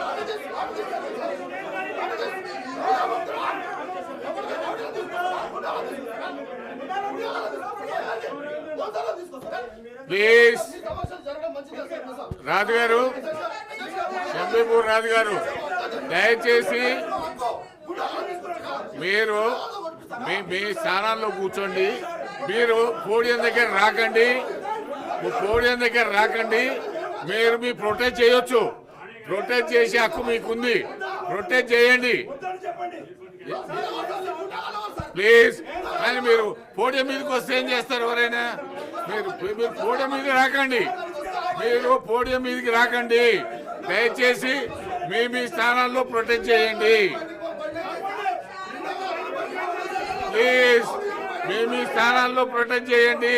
please. రాజు గారు, శంబీపూర్ రాజు గారు, దయచేసి మీరు మీ స్థానాల్లో కూర్చోండి. మీరు పోడియం దగ్గర రాకండి. పోడియం దగ్గర రాకండి. మీరు మీ ప్రొటెస్ట్ చేయొచ్చు. ప్రొటెస్ట్ చేసే హక్కు మీకుంది. ప్రొటెస్ట్ చేయండి ప్లీజ్. కానీ మీరు పోడియం మీదకి వస్తే ఏం చేస్తారు ఎవరైనా? మీరు పోడియం మీదకి రాకండి. మీరు పోడియం మీదకి రాకండి. దయచేసి మీ స్థానాల్లో ప్రొటెస్ట్ చేయండి ప్లీజ్. మీ స్థానాల్లో ప్రొటెస్ట్ చేయండి.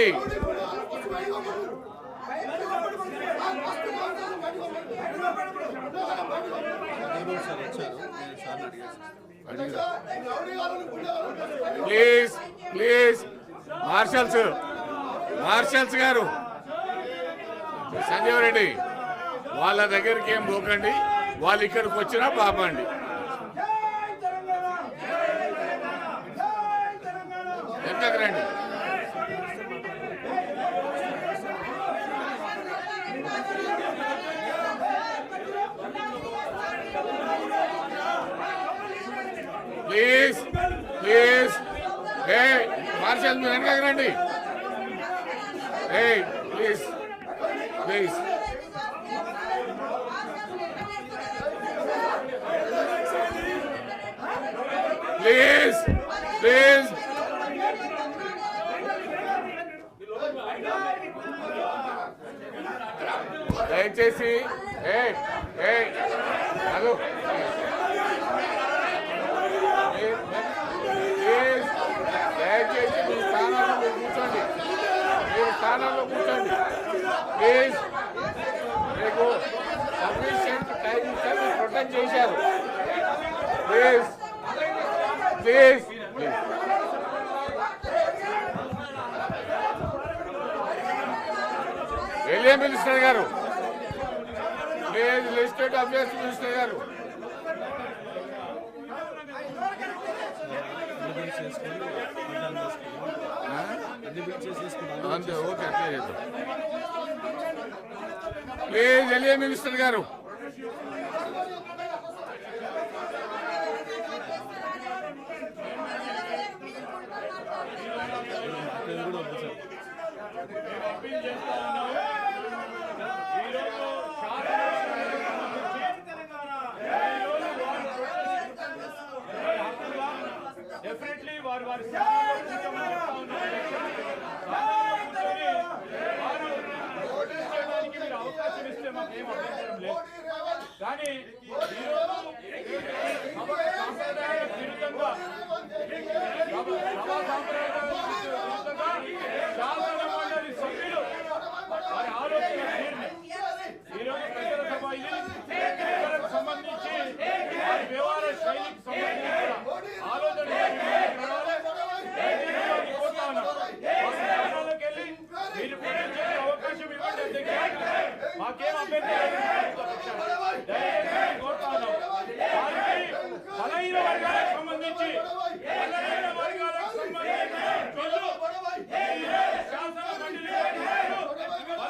Please please. మార్షల్స్ గారు, సంజీవ్ రెడ్డి వాళ్ళ దగ్గరికి ఏం పోకండి. వాళ్ళు ఇక్కడికి వచ్చినా పాపండి. ఎంతకు రండి. Please please. మార్షల్ మీరు వెనకకు రండి. Please please. Please please. దయచేసి హలో దయచేసి మీ స్థానాల్లో కూర్చోండి. మీరు స్థానాల్లో కూర్చోండి ప్లీజ్. మీకు సఫిషియెంట్ టైం ఇస్తే మీరు ప్రొటెక్ట్ చేశారు. Please please please. LA minister గారు ప్లీజ్. లెజిస్లేటివ్ అఫేర్స్ మినిస్టర్ గారు. అంతే, ఓకే, అట్లే చేద్దాం. ప్లీజ్ ఎలియా మినిస్టర్ గారు. డెఫినెట్లీ వారి మీరు అవకాశం ఇస్తే మాకేం అభ్యంతరం లేదు. కానీ సాంప్రదాయ విరుద్ధంగా శాసన మండలి సభ్యులు వారి ఆలోచన ఈరోజు ప్రజల సభ ఇది సంబంధించి వారి వ్యవహార శైలికి సంబంధించిన ఆలోచన మీరు ప్రకటించే అవకాశం ఇవ్వండి. మాకేం అభ్యంతరం కోరుతా ఉన్నాం. బలహీన వర్గాలకు సంబంధించి శాసన మండలి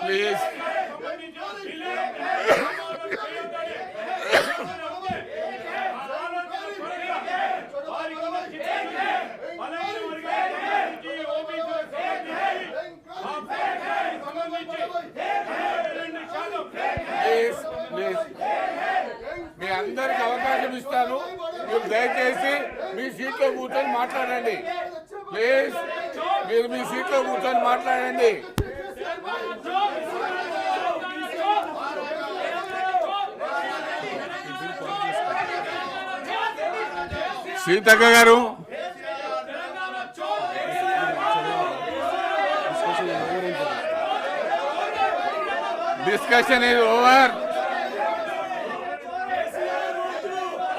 ప్లీజ్ మీ అందరికి అవకాశం ఇస్తాను. మీరు దయచేసి మీ సీట్లో కూర్చొని మాట్లాడండి. ప్లీజ్ మీరు మీ సీట్లో కూర్చొని మాట్లాడండి. సీతక్క గారు, discussion is over.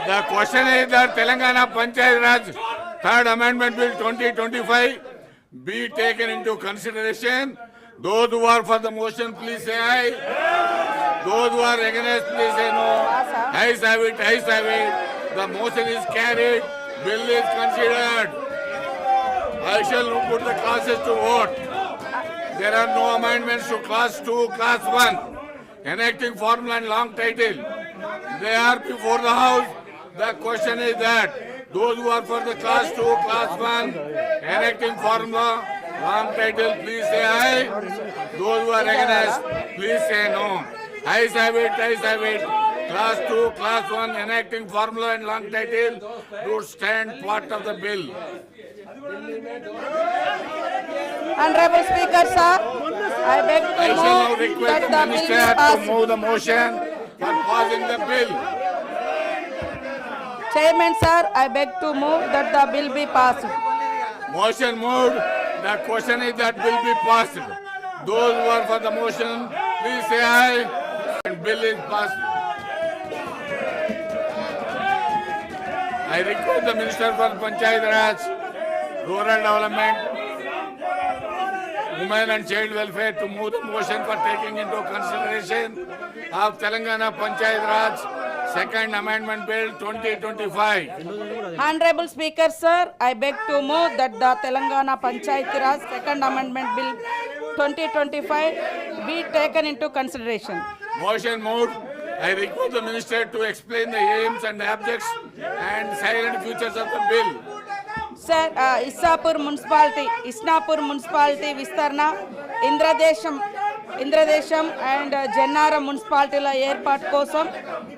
The question is that Telangana Panchayat Raj Third Amendment Bill 2025 be taken into consideration. Those who are for the motion, please say aye. Those who are against, please say no. Ayes have it, ayes have it. The motion is carried. Bill is considered. I shall put the classes to vote. There are no amendments to Class 2, Class 1, enacting formula and long title. They are before the House. The question is that those who are for the Class 2, Class 1, enacting formula, long title, please say aye. Those who are against, please say no. Ayes have it, ayes have it. Class 2, Class 1, enacting formula and long title to stand part of the bill. Honorable Speaker, sir, I beg to I shall now move request that the the bill Minister be to passed. move the motion for passing the bill. Chairman, sir, I beg to move that the bill be passed. Motion moved. The question is that bill be passed. Those who are for the motion, please say aye. And bill is passed. I request the Minister for Panchayat Raj, Rural Development, Women and Child Welfare to move the motion for taking into consideration of Telangana Panchayat Raj Second Amendment Bill 2025. Honorable Speaker, sir, I beg to move that the Telangana Panchayat Raj Second Amendment Bill 2025 be taken into consideration. Motion moved. I request the Minister to explain the aims and objects and silent features of the bill. Sir, Isnapur Municipality Vistarna, Indradesham and Jannaram మున్సిపాలిటీల ఏర్పాటు కోసం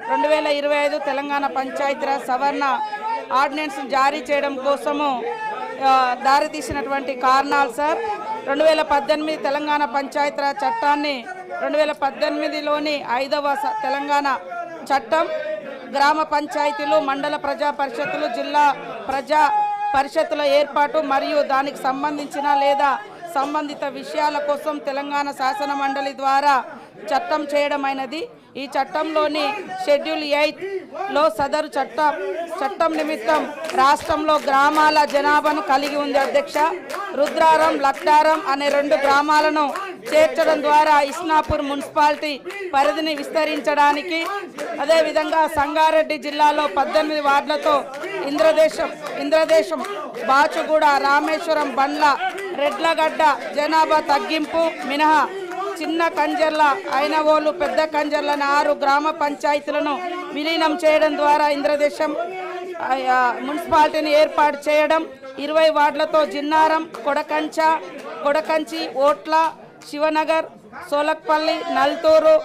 2025 తెలంగాణ పంచాయతీరాజ్ సవరణ ordinance జారీ చేయడం కోసము దారితీసినటువంటి కారణాలు sir. 2018 Telangana Panchayati Raj చట్టాన్ని 2018లోని 5వ తెలంగాణ చట్టం గ్రామ పంచాయతీలు, మండల ప్రజా పరిషత్తులు, జిల్లా ప్రజా పరిషత్తుల ఏర్పాటు మరియు దానికి సంబంధించిన లేదా సంబంధిత విషయాల కోసం తెలంగాణ శాసన మండలి ద్వారా చట్టం చేయడమైనది. ఈ చట్టంలోని షెడ్యూల్ 8లో సదరు చట్టం నిమిత్తం రాష్ట్రంలో గ్రామాల జనాభాను కలిగి ఉంది అధ్యక్ష. రుద్రారం, లక్టారం అనే 2 గ్రామాలను చేర్చడం ద్వారా ఇస్నాపూర్ మున్సిపాలిటీ పరిధిని విస్తరించడానికి, అదేవిధంగా సంగారెడ్డి జిల్లాలో 18 వార్డులతో ఇంద్రదేశం, బాచుగూడ, రామేశ్వరం, బండ్ల, రెడ్లగడ్డ జనాభా తగ్గింపు మినహా చిన్న కంజర్ల, ఐనవోలు, పెద్ద కంజర్లను 6 గ్రామ పంచాయతీలను విలీనం చేయడం ద్వారా ఇంద్రదేశం మున్సిపాలిటీని ఏర్పాటు చేయడం, 20 వార్డులతో జిన్నారం, కొడకంచి, ఓట్ల, శివనగర్, సోలక్పల్లి, నల్తూరు,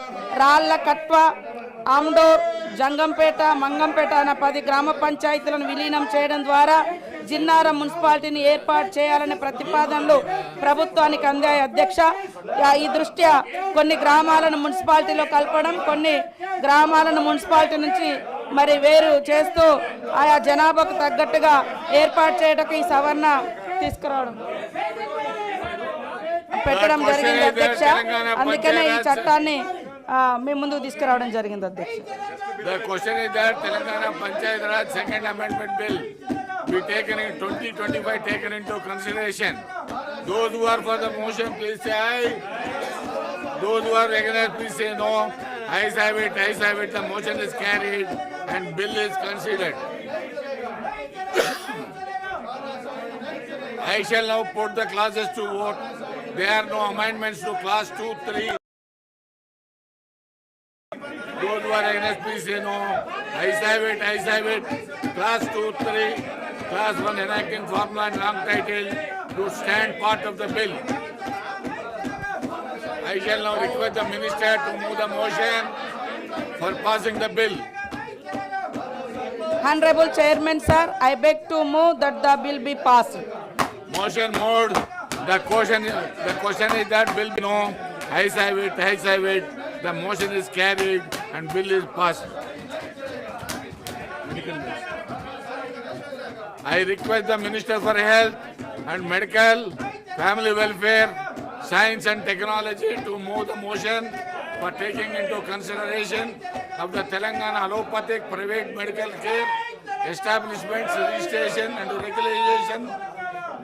రాళ్లకట్వ, ఆమ్డోర్, జంగంపేట, మంగంపేట అనే 10 గ్రామ పంచాయతీలను విలీనం చేయడం ద్వారా జిన్నారం మున్సిపాలిటీని ఏర్పాటు చేయాలనే ప్రతిపాదనలు ప్రభుత్వానికి అందాయి అధ్యక్ష. ఈ దృష్ట్యా కొన్ని గ్రామాలను మున్సిపాలిటీలో కలపడం, కొన్ని గ్రామాలను మున్సిపాలిటీ నుంచి మరి వేరు చేస్తూ ఆయా జనాభాకు తగ్గట్టుగా ఏర్పాటు చేయడానికి ఈ సవరణ తీసుకురావడం పెట్టడం జరిగింది అధ్యక్ష. అందుకనే ఈ చట్టాన్ని మీ ముందుకు తీసుకురావడం జరిగింది అధ్యక్ష. The question is that Telangana Panchayat Raj Second Amendment Bill be taken in 2025 taken into consideration. Those who are for the motion, please say aye. Those who are against, please say no. Ayes have it, ayes have it. The motion is carried and bill is considered. I shall now put the clauses to vote. There are no amendments to class 2, 3. Those who are against, please say no. Ayes have it, ayes have it. Class 2, 3, class 1 enacting formula and long title to stand part of the bill. I shall now request the minister to move the motion for passing the bill. Honorable Chairman, sir, I beg to move that the bill be passed. Motion moved. The question is that bill be no. Ayes have it, ayes have it. The motion is carried and bill is passed. I request the Minister for Health and Medical, Family Welfare, Science and Technology to move the motion for taking into consideration of the Telangana Allopathic Private Medical Care Establishments Registration and Regulation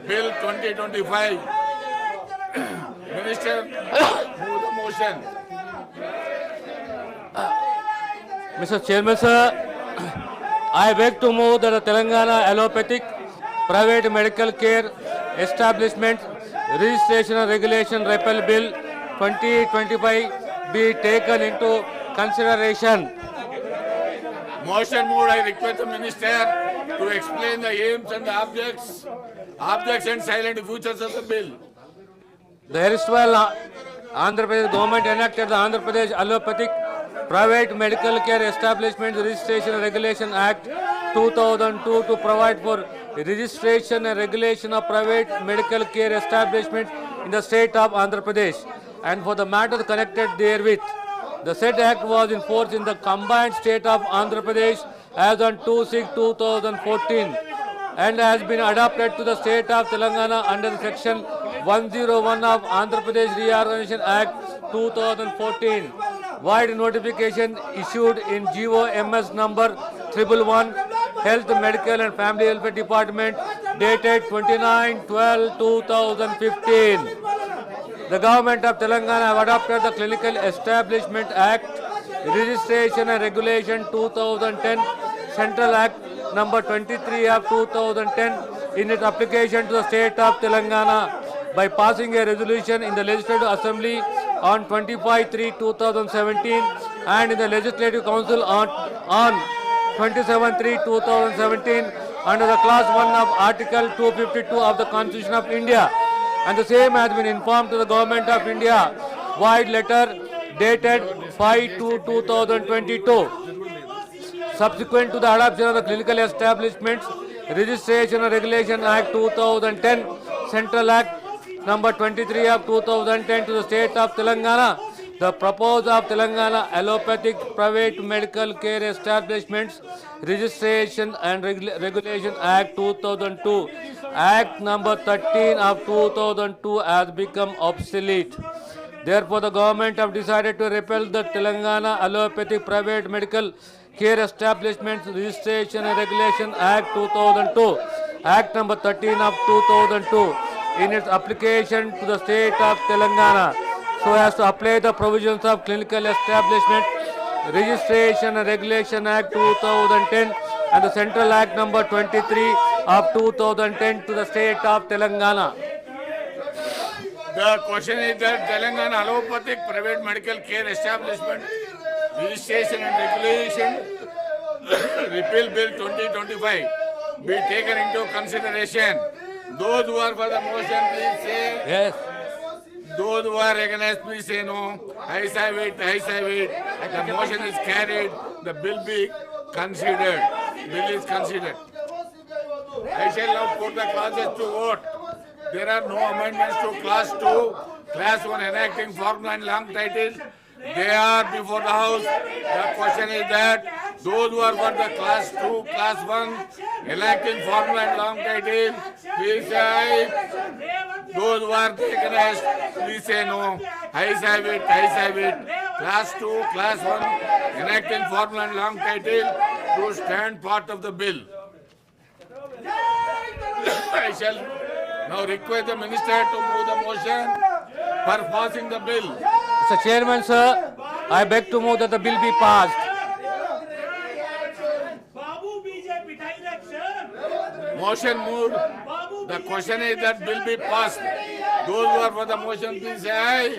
Bill 2025. Minister, move the motion. Mr. Chairman, sir, I beg to move that the Telangana Allopathic Private Medical Care Establishment Registration and Regulation Repeal Bill 2025 be taken into consideration. Motion moved. I request the Minister to explain the aims and the objects and silent futures of the bill. The erstwhile Andhra Pradesh government enacted the Andhra Pradesh Allopathic Private Medical Care Establishment Registration and Regulation Act 2002 to provide for registration and regulation of private medical care establishments in the state of Andhra Pradesh and for the matters connected therewith. The said act was in force in the combined state of Andhra Pradesh as on 2/6/2014 and has been adopted to the state of Telangana under section 101 of Andhra Pradesh Reorganization Act 2014. Wide notification issued in GOMS number 111 Health, Medical and Family Welfare Department dated 29/12/2015. The government of Telangana have adopted the Clinical Establishment Act, Registration and Regulation 2010, Central Act number 23 of 2010 in its application to the state of Telangana by passing a resolution in the Legislative Assembly on 25/3/2017 and in the Legislative Council on 27/3/2017 under the clause 1 of Article 252 of the Constitution of India, and the same has been informed to the Government of India via letter dated 5/2/2022. Subsequent to the adoption of the Clinical Establishments Registration and Regulation Act 2010, Central Act number 23 of 2010 to the state of Telangana, the proposal of Telangana Allopathic Private Medical Care Establishments Registration and Regulation Act 2002, Act number 13 of 2002 has become obsolete. Therefore, the government have decided to repeal the Telangana Allopathic Private Medical Care Establishments Registration and Regulation Act 2002, Act number 13 of 2002 in its application to the state of Telangana. so as to apply the provisions of Clinical Establishment Registration and Regulation Act 2010 and the Central Act number 23 of 2010 to the state of Telangana. The question is that Telangana Allopathic Private Medical Care Establishment Registration and Regulation Repeal Bill 2025 be taken into consideration. Those who are for the motion, please say. Yes. Those who are against, please say no. Ayes have it, ayes have it. The motion is carried. The bill be considered. Bill is considered. I shall now put the clauses to vote. There are no amendments to Class 2, Class 1 enacting formula and long title. They are before the House. The question is that those who are for the Class 2, Class 1 enacting formula and long title, please say aye. Those who are against, please say no. Ayes have it, ayes have it. Class 2, Class 1 enacting formula and long title to stand part of the bill. I shall now request the minister to move the motion for passing the bill. Mr. Chairman, sir, I beg to move that the bill be passed. Babu BJP direction Motion moved. The question is that bill be passed. Those who are for the motion, please say aye.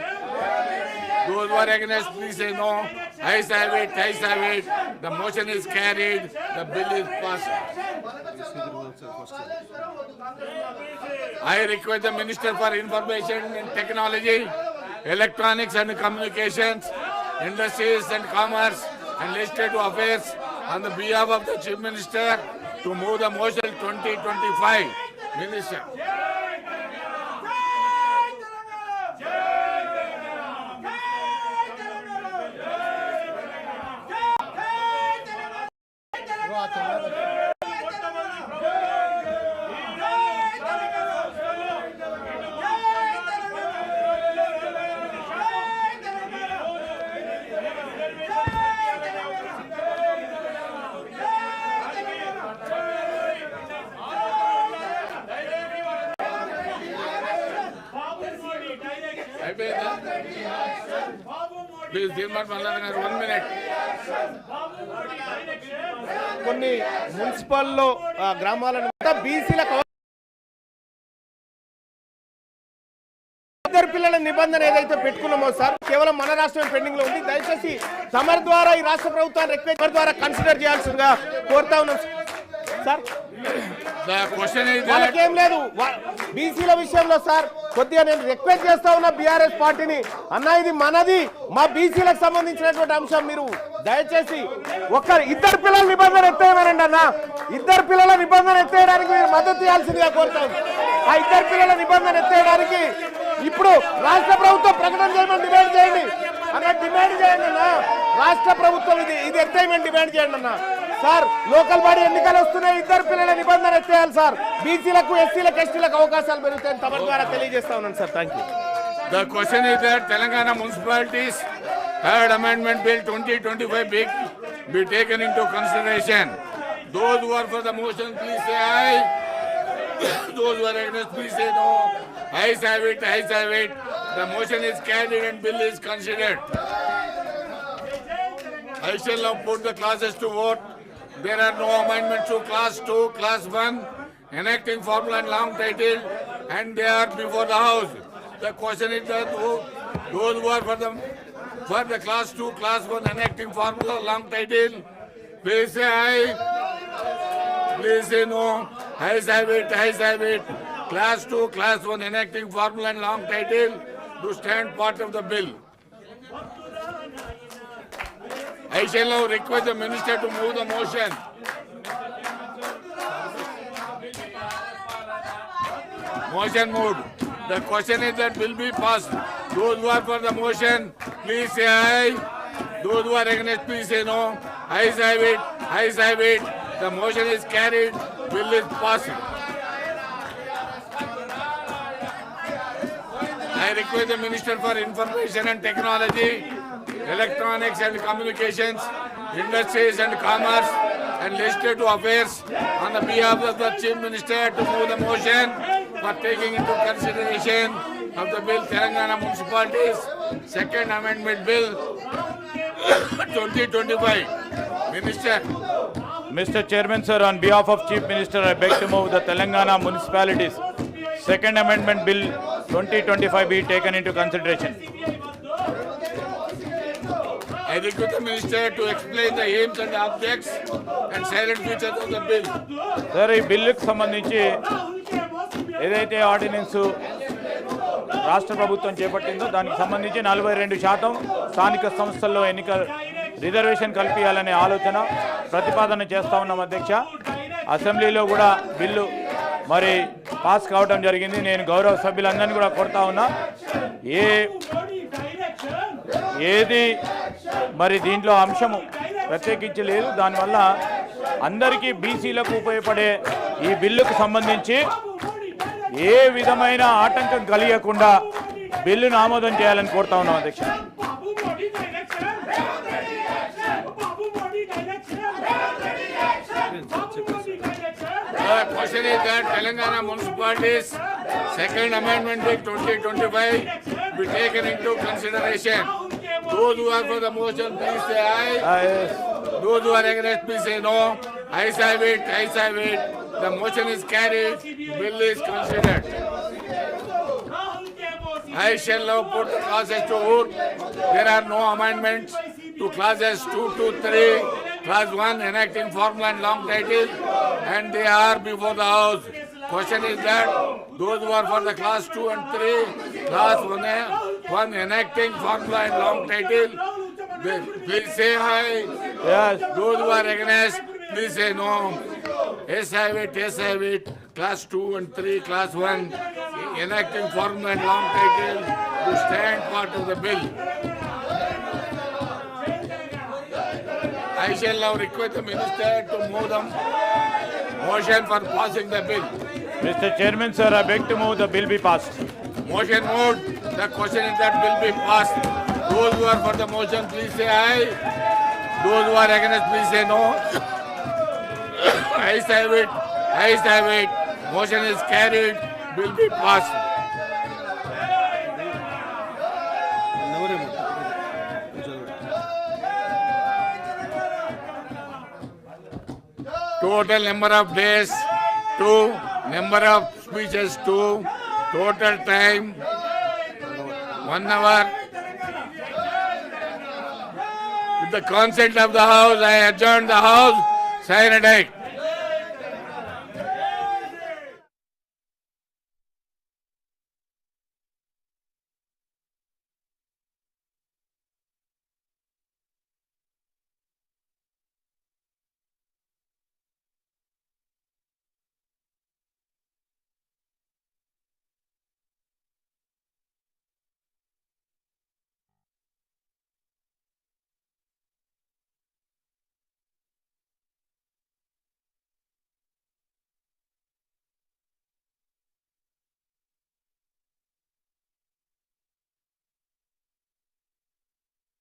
Those who are against, please say no. Ayes have it, ayes have it. The motion is carried. The bill is passed. I request the Minister for Information and Technology, Electronics and Communications, Industries and Commerce, and Legislative Affairs on the behalf of the Chief Minister to move the motion 2025. Minister. Please, Dhirmat Mallan, 1 minute. కొన్ని మున్సిపల్లో గ్రామాలను బీసీలకు ఇద్దరు పిల్లల నిబంధన ఏదైతే పెట్టుకున్నామో sir కేవలం మన రాష్ట్రం పెండింగ్ లో ఉంది. దయచేసి తమరి ద్వారా ఈ రాష్ట్ర ప్రభుత్వాన్ని రిక్వెస్ట్ ద్వారా కన్సిడర్ చేయాల్సిందిగా కోరుతా ఉన్నాం సార్. వాళ్ళకేం లేదు బీసీల విషయంలో సార్ కొద్దిగా నేను రిక్వెస్ట్ చేస్తా ఉన్నా బీఆర్ఎస్ పార్టీని, అన్న ఇది మనది, మా బీసీలకు సంబంధించినటువంటి అంశం, మీరు దయచేసి ఇద్దరు పిల్లల నిబంధన ఎత్తేయమనండి అన్న. ఇద్దరు పిల్లల నిబంధన ఎత్తేయడానికి మీరు మద్దతు ఇవ్వాల్సిందిగా కోరుతాం. ఆ ఇద్దరు పిల్లల నిబంధన ఎత్తేయడానికి ఇప్పుడు రాష్ట్ర ప్రభుత్వం ప్రకటన చేయమని డిమాండ్ చేయండి అన్న. డిమాండ్ చేయండి అన్న, రాష్ట్ర ప్రభుత్వం ఇది ఎత్తేయమని డిమాండ్ చేయండి అన్న. సార్ లోకల్ బాడీ ఎన్నికలు వస్తున్నాయి, ఇద్దరు పిల్లల నిబంధన ఎత్తేయాలి సార్. బీసీలకు ఎస్సీలకు ఎస్టీలకు అవకాశాలు పెరుగుతాయని తమ ద్వారా తెలియజేస్తా ఉన్నాను sir. Thank you. The question is that Telangana municipalities third amendment bill 2025 be taken into consideration. Those who are for the motion, please say aye. Those who are against, please say no. Ayes have it, ayes have it. The motion is carried and bill is considered. I shall now put the classes to vote. There are no amendments to Class 2, Class 1, enacting formula and long title, and they are before the House. The question is that those who are for the Class 2, Class 1, enacting formula, long title, please say aye. Please say no. Ayes have it, ayes have it. Class 2, Class 1, enacting formula and long title to stand part of the bill. I shall now request the minister to move the motion. Motion moved. The question is that bill be passed. Those who are for the motion, please say aye. Those who are against, please say no. Ayes have it, ayes have it. The motion is carried. Bill is passed. I request the Minister for Information and Technology, Electronics and Communications, Industries and Commerce, and Legislative Affairs on the behalf of the Chief Minister to move the motion for taking into consideration of the bill Telangana Municipalities Second Amendment Bill 2025. Minister. Mr. Chairman, sir, on behalf of Chief Minister, I beg to move the Telangana Municipalities Second Amendment Bill 2025 be taken into consideration. I request the Minister to explain the aims and objects and silent features of the bill. Sir, ఈ బిల్లుకు సంబంధించి ఏదైతే ordinance రాష్ట్ర ప్రభుత్వం చేపట్టిందో దానికి సంబంధించి 42% స్థానిక సంస్థల్లో రిజర్వేషన్ కల్పించాలనే ఆలోచన ప్రతిపాదన చేస్తా ఉన్నాం అధ్యక్ష. అసెంబ్లీలో కూడా బిల్లు మరి పాస్ కావడం జరిగింది. నేను గౌరవ సభ్యులందరినీ కూడా కోరుతా ఉన్నా, ఏది మరి దీంట్లో అంశము ప్రత్యేకించి లేదు. దానివల్ల అందరికీ బీసీలకు ఉపయోగపడే ఈ బిల్లుకు సంబంధించి ఏ విధమైన ఆటంకం కలిగకుండా బిల్లును ఆమోదం చేయాలని కోరుతా ఉన్నాం అధ్యక్ష. The question is that Telangana municipalities Second Amendment Bill 2025 be taken into consideration. Those who are for the motion, please say aye. Yes. Those who are against, please say no. Ayes have it. Ayes have it. The motion is carried. Bill is considered. I shall now put the clauses to vote. There are no amendments to clauses 2 to 3. Clause 1 enacting formula and long title, and they are before the House. Question is that those who are for the class 2 and 3, class 1 enacting formula and long title, please say aye. Yes. Those who are against, please say no. Yes, have it, yes, have it. Class 2 and 3, class 1 enacting formula and long title to stand part of the bill. I shall now request the Minister to move the motion for passing the bill. Mr. Chairman, sir, I beg to move the bill be passed. Motion moved. The question is that bill be passed. Those who are for the motion, please say aye. Those who are against, please say no. Ayes have it. Ayes have it. Motion is carried. Bill be passed. Total number of days 2, number of speeches 2, total time 1 hour. With the consent of the House, I adjourn the House. Sign a date.